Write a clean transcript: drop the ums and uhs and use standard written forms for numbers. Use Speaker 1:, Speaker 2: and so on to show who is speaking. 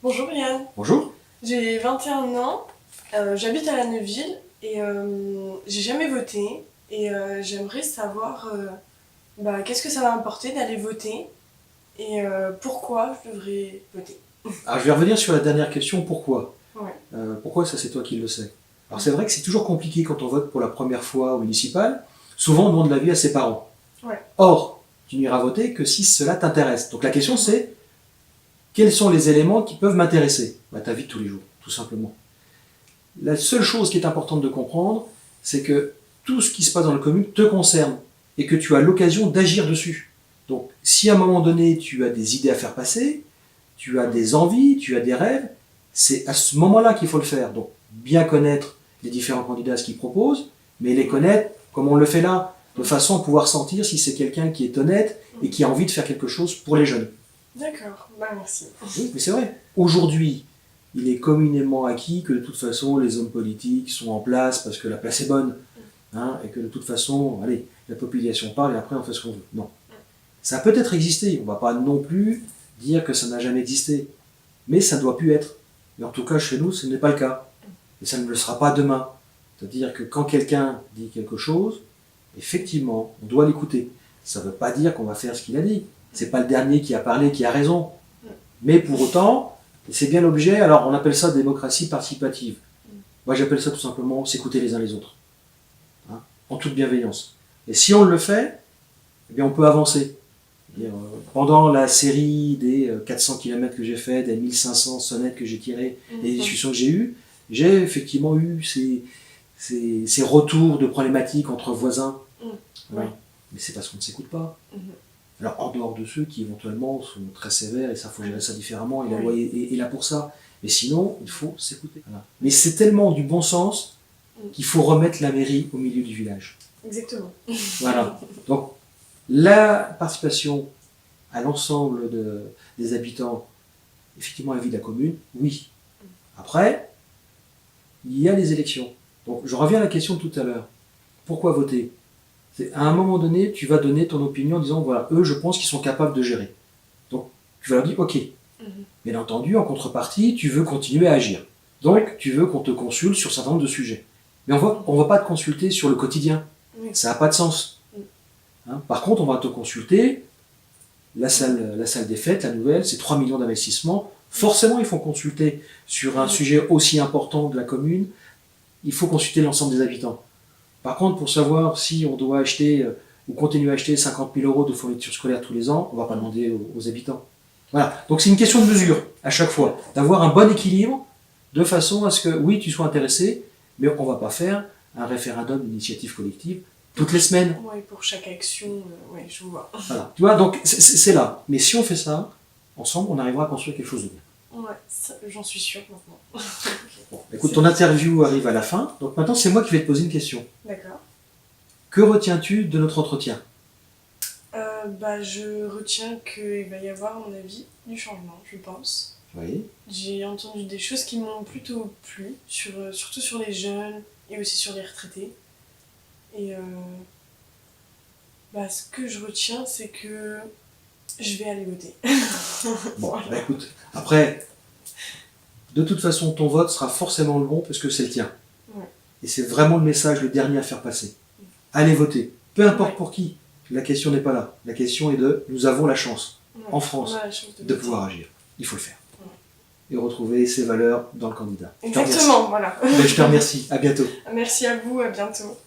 Speaker 1: Bonjour Brian,
Speaker 2: Bonjour.
Speaker 1: j'ai 21 ans, j'habite à La Neuville et j'ai jamais voté et j'aimerais savoir qu'est-ce que ça va m'apporter d'aller voter et pourquoi je devrais voter.
Speaker 2: Alors, je vais revenir sur la dernière question, pourquoi
Speaker 1: Ouais.
Speaker 2: Pourquoi, ça c'est toi qui le sais. Alors c'est vrai que c'est toujours compliqué quand on vote pour la première fois au municipal. Souvent on demande l'avis à ses parents.
Speaker 1: Ouais.
Speaker 2: Or, tu n'iras voter que si cela t'intéresse. Donc la question c'est, quels sont les éléments qui peuvent m'intéresser? Ta vie de tous les jours, tout simplement. La seule chose qui est importante de comprendre, c'est que tout ce qui se passe dans la commune te concerne et que tu as l'occasion d'agir dessus. Donc si à un moment donné tu as des idées à faire passer, tu as des envies, tu as des rêves, c'est à ce moment-là qu'il faut le faire. Donc bien connaître les différents candidats, ce qu'ils proposent, mais les connaître comme on le fait là, de façon à pouvoir sentir si c'est quelqu'un qui est honnête et qui a envie de faire quelque chose pour les jeunes.
Speaker 1: D'accord, merci.
Speaker 2: Oui, mais c'est vrai. Aujourd'hui, il est communément acquis que de toute façon les hommes politiques sont en place parce que la place est bonne, et que de toute façon, allez, la population parle et après on fait ce qu'on veut. Non. Ça a peut-être existé, on ne va pas non plus dire que ça n'a jamais existé, mais ça ne doit plus être. Et en tout cas, chez nous, ce n'est pas le cas. Et ça ne le sera pas demain. C'est-à-dire que quand quelqu'un dit quelque chose, effectivement, on doit l'écouter. Ça ne veut pas dire qu'on va faire ce qu'il a dit. C'est pas le dernier qui a parlé qui a raison. Mais pour autant, c'est bien l'objet, alors on appelle ça démocratie participative. Moi j'appelle ça tout simplement s'écouter les uns les autres. En toute bienveillance. Et si on le fait, eh bien on peut avancer. Pendant la série des 400 km que j'ai fait, des 1500 sonnettes que j'ai tirées, des discussions que j'ai eues, j'ai effectivement eu ces retours de problématiques entre voisins. Mais c'est parce qu'on ne s'écoute pas. Alors, en dehors de ceux qui éventuellement sont très sévères, et ça, faut gérer ça différemment, et la loi est là pour ça. Mais sinon, il faut s'écouter. Voilà. Mais c'est tellement du bon sens qu'il faut remettre la mairie au milieu du village.
Speaker 1: Exactement.
Speaker 2: Voilà. Donc, la participation à l'ensemble des habitants, effectivement, à la vie de la commune, oui. Après, il y a les élections. Donc, je reviens à la question de tout à l'heure. Pourquoi voter? À un moment donné, tu vas donner ton opinion en disant, voilà, eux, je pense qu'ils sont capables de gérer. Donc, tu vas leur dire, ok. Bien entendu, en contrepartie, tu veux continuer à agir. Donc, tu veux qu'on te consulte sur un certain nombre de sujets. Mais on ne va pas te consulter sur le quotidien. Ça n'a pas de sens. Par contre, on va te consulter, la salle des fêtes, la nouvelle, c'est 3 millions d'investissements. Forcément, il faut consulter sur un sujet aussi important de la commune. Il faut consulter l'ensemble des habitants. Par contre, pour savoir si on doit acheter ou continuer à acheter 50 000 euros de fourniture scolaire tous les ans, on ne va pas demander aux habitants. Voilà. Donc c'est une question de mesure, à chaque fois, d'avoir un bon équilibre, de façon à ce que, oui, tu sois intéressé, mais on ne va pas faire un référendum d'initiative collective toutes les semaines.
Speaker 1: Oui, pour chaque action, je vois.
Speaker 2: Voilà. Tu vois, donc c'est là. Mais si on fait ça, ensemble, on arrivera à construire quelque chose de bien.
Speaker 1: Ouais, j'en suis sûre maintenant.
Speaker 2: Bon, écoute, ton interview arrive à la fin, donc maintenant c'est moi qui vais te poser une question.
Speaker 1: D'accord.
Speaker 2: Que retiens-tu de notre entretien?
Speaker 1: Je retiens qu'il va y avoir, à mon avis, du changement, je pense.
Speaker 2: Oui.
Speaker 1: J'ai entendu des choses qui m'ont plutôt plu, surtout sur les jeunes et aussi sur les retraités. Et ce que je retiens, c'est que je vais aller voter.
Speaker 2: Bon, écoute, après, de toute façon, ton vote sera forcément le bon parce que c'est le tien.
Speaker 1: Ouais.
Speaker 2: Et c'est vraiment le message, le dernier à faire passer. Allez voter, peu importe pour qui. La question n'est pas là. La question est de, nous avons la chance, en France, de pouvoir agir. Il faut le faire. Et retrouver ses valeurs dans le candidat.
Speaker 1: Exactement, voilà.
Speaker 2: Je te remercie. À bientôt.
Speaker 1: Merci à vous, à bientôt.